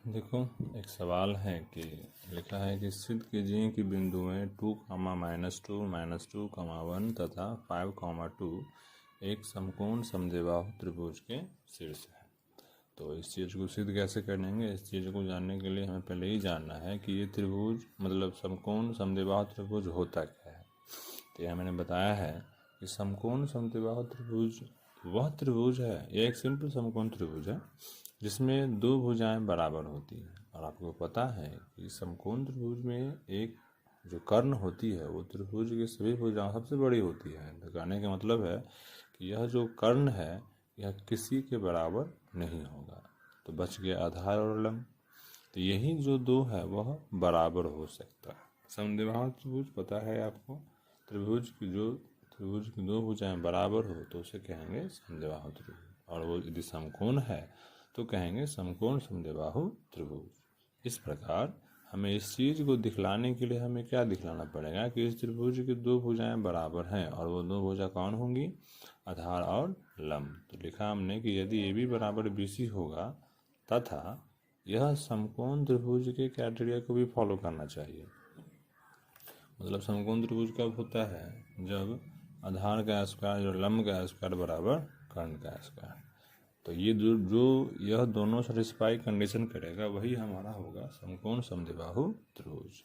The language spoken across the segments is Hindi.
देखो, एक सवाल है कि लिखा है कि सिद्ध कीजिए कि बिंदुएं 2, -2, -2, 1 तथा 5, 2 एक समकोण समद्विबाहु त्रिभुज के शीर्ष है। तो इस चीज़ को सिद्ध कैसे करेंगे? इस चीज़ को जानने के लिए हमें पहले ही जानना है कि ये त्रिभुज मतलब समकोण समद्विबाहु त्रिभुज होता क्या है। तो ये मैंने बताया है कि समकोण समद्विबाहु त्रिभुज वह त्रिभुज है, यह एक सिंपल समकोण त्रिभुज है जिसमें दो भुजाएं बराबर होती हैं। और आपको पता है कि समकोण त्रिभुज में एक जो कर्ण होती है वो त्रिभुज की सभी भुजाओं सबसे बड़ी होती है। तो कहने का मतलब है कि यह जो कर्ण है यह किसी के बराबर नहीं होगा। तो बच गया आधार और लंब। तो यही जो दो है वह बराबर हो सकता है। समद्विबाहु त्रिभुज पता है आपको, त्रिभुज की दो भुजाएं बराबर हो तो उसे कहेंगे समद्विबाहु त्रिभुज, और वो यदि समकोण है तो कहेंगे समकोण समद्विबाहु त्रिभुज। इस प्रकार हमें इस चीज़ को दिखलाने के लिए हमें क्या दिखलाना पड़ेगा कि इस त्रिभुज की दो भुजाएं बराबर हैं, और वो दो भुजा कौन होंगी? आधार और लंब। तो लिखा हमने कि यदि ए बी बराबर बी सी होगा तथा यह समकोण त्रिभुज के क्राइटेरिया को भी फॉलो करना चाहिए। मतलब समकोण त्रिभुज कब होता है? जब आधार का स्क्वायर और लंब का स्क्वायर बराबर कर्ण का स्क्वायर। तो ये जो यह दोनों सेटिस्फाई कंडीशन करेगा वही हमारा होगा समकोण समद्विबाहु त्रिभुज।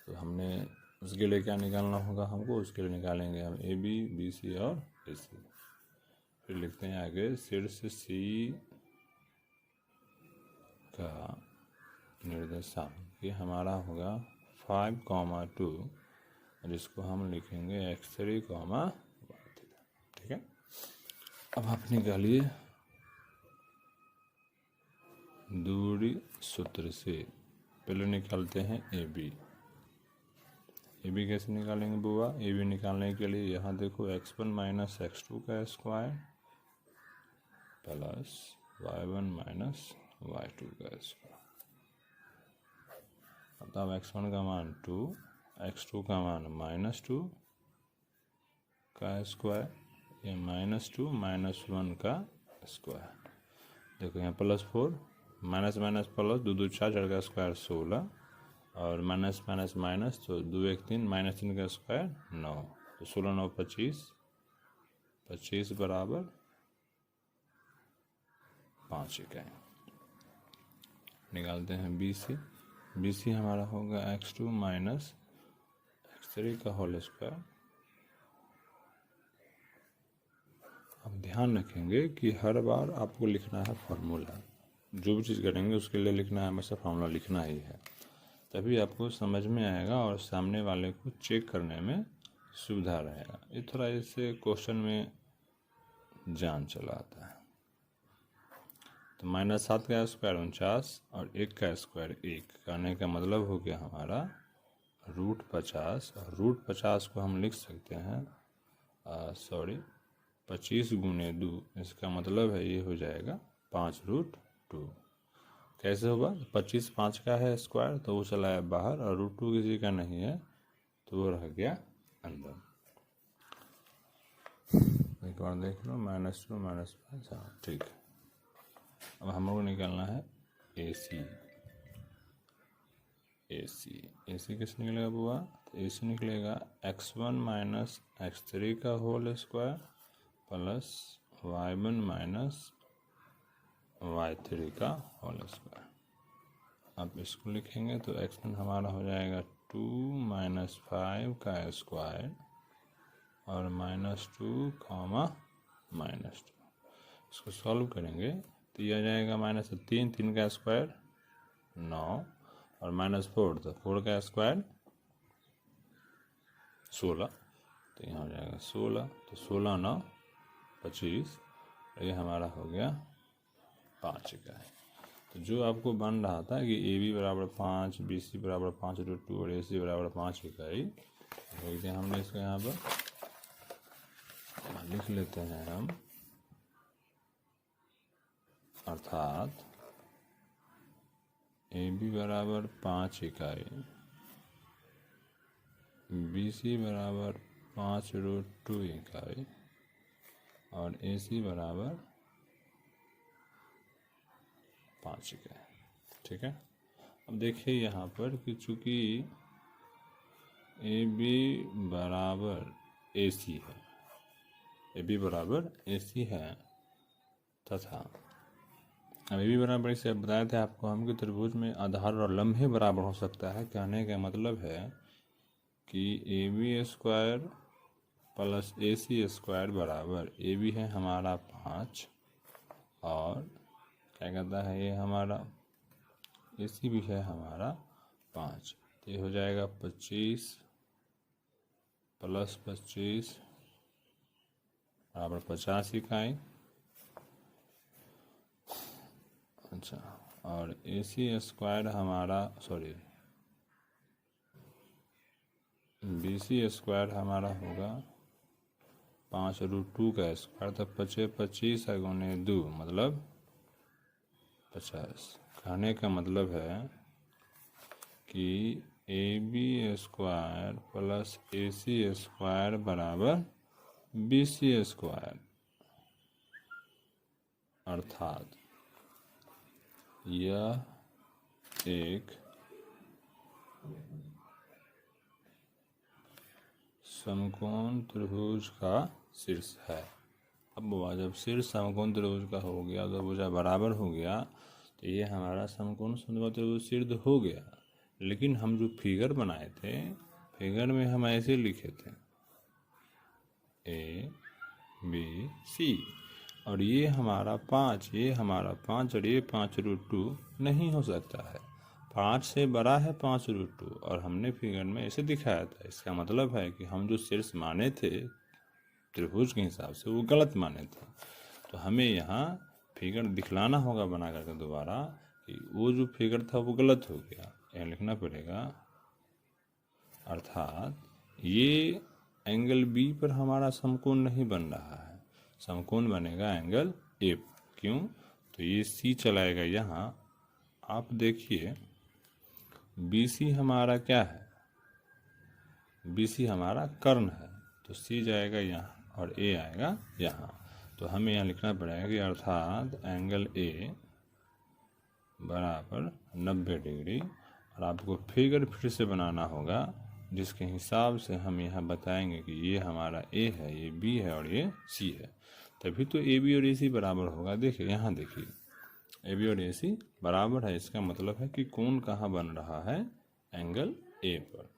तो हमने उसके लिए क्या निकालना होगा हमको? उसके लिए निकालेंगे हम ए बी, बी सी और ए सी। फिर लिखते हैं आगे शीर्ष सी का निर्देशांक ये हमारा होगा 5, 2, जिसको हम लिखेंगे x3, y3। ठीक है। अब आप निकालिए दूरी सूत्र से। पहले निकालते हैं ए बी। ए बी कैसे निकालेंगे बुआ? ए बी निकालने के लिए यहाँ देखो x1 - x2 का स्क्वायर प्लस y1 - y2 का स्क्वायर। मतलब x1 का मान 2, x2 का मान -2 का स्क्वायर, ये -2 - 1 का स्क्वायर। देखो यहाँ +4 माइनस माइनस प्लस 2 2 4 4 का स्क्वायर 16, और माइनस माइनस माइनस तो 2 1 3 -3 का स्क्वायर 9। तो 16 9 25, 25 बराबर 5 इकाई। निकालते हैं बी सी। बी सी हमारा होगा x2 - x3 का होल स्क्वायर। अब ध्यान रखेंगे कि हर बार आपको लिखना है फार्मूला। जो भी चीज़ करेंगे उसके लिए लिखना है, हमेशा फार्मूला लिखना ही है, तभी आपको समझ में आएगा और सामने वाले को चेक करने में सुविधा रहेगा। ये थोड़ा इससे क्वेश्चन में जान चला आता है। तो -7 का स्क्वायर 49 और 1 का स्क्वायर 1, कहने का मतलब हो गया हमारा √50। और √50 को हम लिख सकते हैं 25 × 2, इसका मतलब है ये हो जाएगा 5√2। कैसे होगा? 25 5 का है स्क्वायर तो वो चला है बाहर, और √2 किसी का नहीं है तो वो रह गया अंदर। एक बार देख लो, -2 -5। हाँ ठीक है। अब हम लोग निकालना है ए सी। ए सी किस निकलेगा बुआ? तो ए सी निकलेगा x1 - x3 का whole square plus y1 - y3 का होल स्क्वायर। अब इसको लिखेंगे तो x1 हमारा हो जाएगा 2 - 5 का स्क्वायर और -2, -2। इसको सॉल्व करेंगे तो यह आ जाएगा -3 3 का स्क्वायर 9, और -4 तो 4 का स्क्वायर 16। तो यहाँ हो जाएगा 16। तो 16 9 25, ये हमारा हो गया 5 इकाई। तो जो आपको बन रहा था कि ए बी बराबर 5, बी सी बराबर 5√2 और ए सी बराबर 5 इकाई, लिख दिया हमने इसको यहाँ पर। लिख लेते हैं हम, अर्थात ए बी बराबर 5 इकाई, बी सी बराबर 5√2 इकाई और ए सी बराबर 5 इकाई। ठीक है। अब देखिए यहाँ पर कि चूँकि ए बी बराबर ए सी है, ए बी बराबर ए सी है तथा अब ए बी बराबर इसे बताए थे आपको हम कि त्रिभुज में आधार और लम्ब बराबर हो सकता है। कहने का मतलब है कि A B square plus A C square बराबर ए बी है हमारा 5 और क्या कहता है ये हमारा ए सी भी है हमारा 5, तो ये हो जाएगा 25 प्लस 25 बराबर 50 इकाई। अच्छा, और ए सी स्क्वायर हमारा बी सी स्क्वायर हमारा होगा 5√2 का स्क्वायर, तो 25 गुने 2 मतलब 50। कहने का मतलब है कि A B square plus A C square बराबर बी सी स्क्वायर, अर्थात यह एक समकोण त्रिभुज का शीर्ष है। अब जब शीर्ष समकोण त्रिभुज का हो गया तो भुजा बराबर हो गया, तो ये हमारा समकोण समद्विबाहु त्रिभुज सिद्ध हो गया। लेकिन हम जो फिगर बनाए थे, फिगर में हम ऐसे लिखे थे ए बी सी, और ये हमारा 5, ये हमारा 5 और ये 5√2 नहीं हो सकता है। 5 से बड़ा है 5√2 और हमने फिगर में ऐसे दिखाया था। इसका मतलब है कि हम जो शीर्ष माने थे त्रिभुज के हिसाब से वो गलत माने थे। तो हमें यहाँ फिगर दिखलाना होगा बना करके दोबारा कि वो जो फिगर था वो गलत हो गया, यहाँ लिखना पड़ेगा। अर्थात ये एंगल बी पर हमारा समकोण नहीं बन रहा है, समकोण बनेगा एंगल ए। क्यों? तो ये सी चलाएगा यहाँ। आप देखिए बी सी हमारा क्या है, बी सी हमारा कर्ण है, तो सी जाएगा यहाँ और ए आएगा यहाँ। तो हमें यहाँ लिखना पड़ेगा कि अर्थात एंगल ए बराबर 90 डिग्री। और आपको फिगर फिर से बनाना होगा जिसके हिसाब से हम यहाँ बताएंगे कि ये हमारा ए है, ये बी है और ये सी है, तभी तो ए बी और ए सी बराबर होगा। देखिए यहाँ देखिए ए बी और ए सी बराबर है, इसका मतलब है कि कोण कहाँ बन रहा है, एंगल ए पर।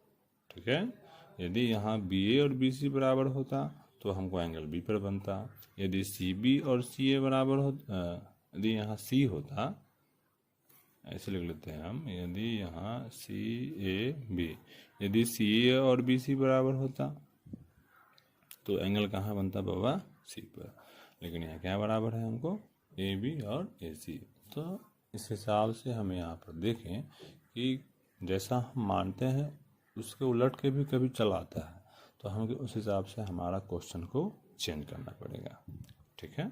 ठीक है। यदि यहाँ बी ए और बी सी बराबर होता तो हमको एंगल बी पर बनता। यदि सी बी और सी ए बराबर होता, यदि यहाँ सी होता, ऐसे लिख लेते हैं हम, यदि यहाँ सी ए बी, यदि सी ए और बी सी बराबर होता तो एंगल कहाँ बनता बाबा, सी पर। लेकिन यहाँ क्या बराबर है हमको, ए बी और ए सी। तो इस हिसाब से हमें यहाँ पर देखें कि जैसा हम मानते हैं उसके उलट के भी कभी चला आता है, तो हमें उस हिसाब से हमारा क्वेश्चन को चेंज करना पड़ेगा। ठीक है,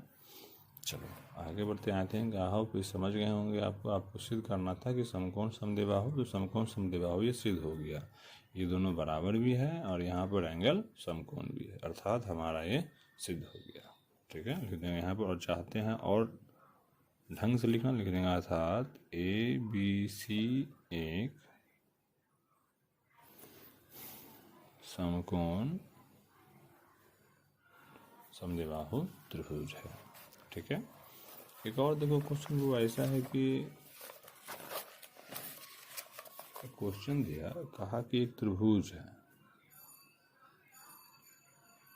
चलो आगे बढ़ते आते हैं। गाहों पे समझ गए होंगे आपको सिद्ध करना था कि समकोण समद्विबाहु, तो समकोण समद्विबाहु ये सिद्ध हो गया, ये दोनों बराबर भी है और यहाँ पर एंगल समकोण भी है, अर्थात हमारा ये सिद्ध हो गया। ठीक है, लिख देंगे यहाँ पर। और चाहते हैं और ढंग से लिखना, लिख देंगे अर्थात ए बी सी एक समकोण समद्विबाहु त्रिभुज है। ठीक है। एक और देखो क्वेश्चन वो ऐसा है कि क्वेश्चन दिया, कहा कि एक त्रिभुज है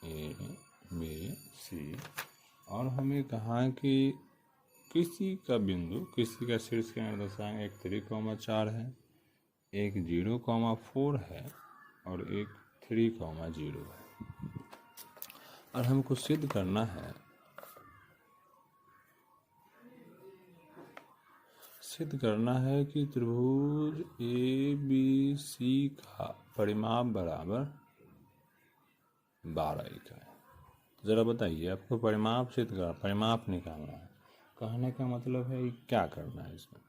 ए बी सी और हमें कहा कि किसी का बिंदु, किसी का शीर्ष के निर्देशांक एक 3,4 है, एक 0,4 है और एक 3,0 है। और हमको सिद्ध करना है, सिद्ध करना है कि त्रिभुज ए बी सी का परिमाप बराबर 12 इकाई। ज़रा बताइए, आपको परिमाप सिद्ध करना, परिमाप निकालना है। कहने का मतलब है क्या करना है, इसमें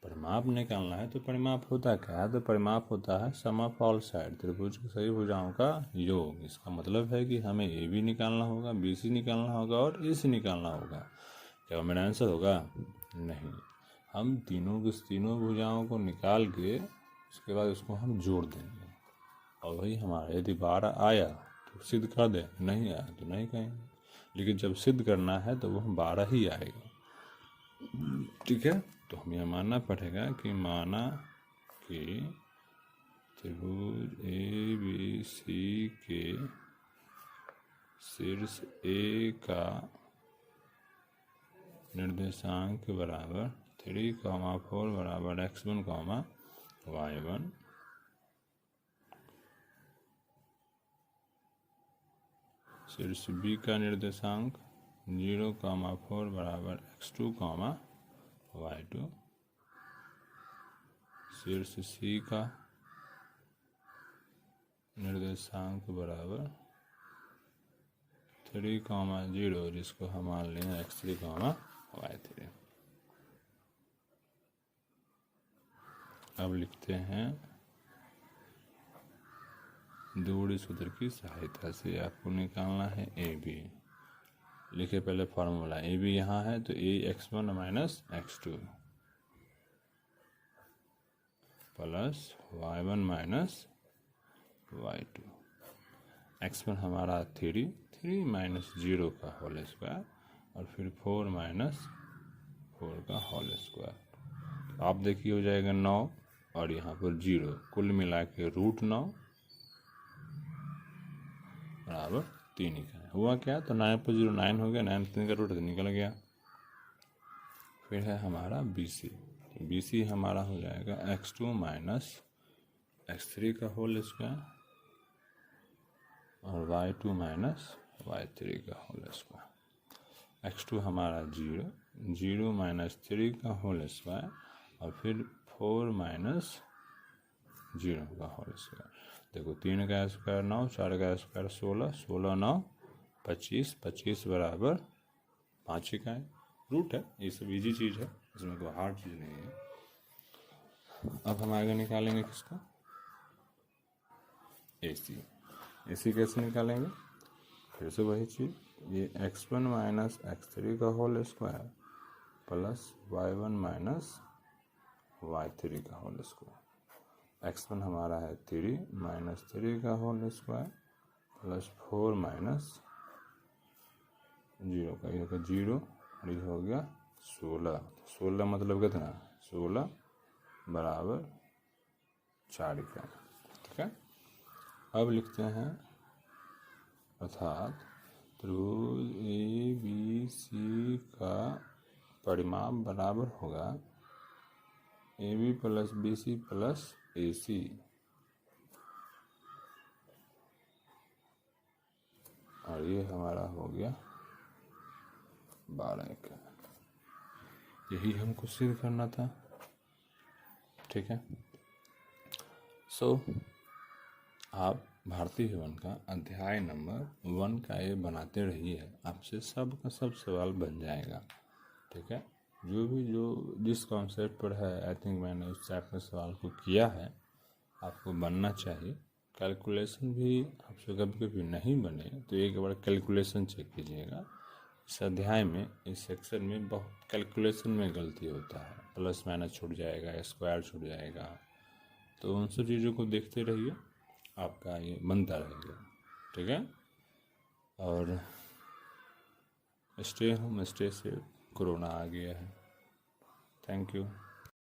परिमाप निकालना है। तो परिमाप होता क्या है, तो परिमाप होता है सम ऑफ ऑल साइड, त्रिभुज की सभी भुजाओं का योग। इसका मतलब है कि हमें ए बी निकालना होगा, बी सी निकालना होगा और ए सी निकालना होगा। क्या मेरा आंसर होगा? नहीं, हम तीनों भुजाओं को निकाल के उसके बाद उसको हम जोड़ देंगे। और वही हमारा यदि 12 आया तो सिद्ध कर दें, नहीं आया तो नहीं कहेंगे, लेकिन जब सिद्ध करना है तो वो 12 ही आएगा। ठीक है, तो हमें यह मानना पड़ेगा कि माना कि त्रिभुज ए बी सी के शीर्ष ए का निर्देशांक बराबर 3,4 बराबर x1, y1, शीर्ष बी का निर्देशांक 0,4 बराबर x2, y2, शीर्ष सी का निर्देशांक बराबर 3,0 जिसको हम मान लें x3, y3। अब लिखते हैं दूरी सूत्र की सहायता से आपको निकालना है ए बी। लिखे पहले फॉर्मूला, ए बी यहाँ है तो ए x1 minus x2 plus y1 minus y2। x1 हमारा 3 माइनस 0 का होल स्क्वायर और फिर 4 माइनस 4 का होल स्क्वायर। तो आप देखिए हो जाएगा 9 और यहाँ पर 0, कुल मिला के √9 बराबर 3 ही का हुआ। क्या तो 9 पर 0 9 हो गया, 9 3 का रूट निकल गया। फिर है हमारा बी सी हमारा हो जाएगा x2 माइनस x3 का होल स्क्वायर और y2 माइनस y3 का होल स्क्वायर। x2 हमारा 0 माइनस 3 का होल स्क्वायर और फिर 4 माइनस 0 का होल स्क्वायर। देखो 3 का स्क्वायर 9, 4 का स्क्वायर 16, 16 9 25, 25 बराबर 5 इकाई। रूट है, ये सब इजी चीज़ है, इसमें कोई हार्ड चीज़ नहीं है। अब हम आगे निकालेंगे किसका, ए सी कैसे निकालेंगे, फिर से वही चीज़, ये x1 माइनस x3 का whole square plus y1 minus y3 का होल स्क्वायर। x1 हमारा है 3 माइनस 3 का होल स्क्वायर प्लस 4 माइनस 0 का, ये होगा 0 और ये हो गया 16। 16 मतलब कितना, 16 बराबर 4 इकाई। ठीक है, अब लिखते हैं अर्थात त्रिभुज ए बी सी का परिमाप बराबर होगा A B plus B C plus A C. और ये हमारा हो गया 12 का। यही हमको सिद्ध करना था। ठीक है, सो आप भारतीय भवन का अध्याय नंबर 1 का ये बनाते रहिए, आपसे सब का सब सवाल बन जाएगा। ठीक है, जो जिस कॉन्सेप्ट पर है, आई थिंक मैंने उस टाइप के सवाल को किया है, आपको बनना चाहिए। कैलकुलेशन भी आपसे कभी कभी नहीं बने तो एक बार कैलकुलेशन चेक कीजिएगा। इस अध्याय में, इस सेक्शन में बहुत कैलकुलेशन में गलती होता है, प्लस माइनस छूट जाएगा, स्क्वायर छूट जाएगा, तो उन सब चीज़ों को देखते रहिए, आपका ये बनता रहेगा। ठीक है, और stay home stay safe, corona आ गया है। Thank you.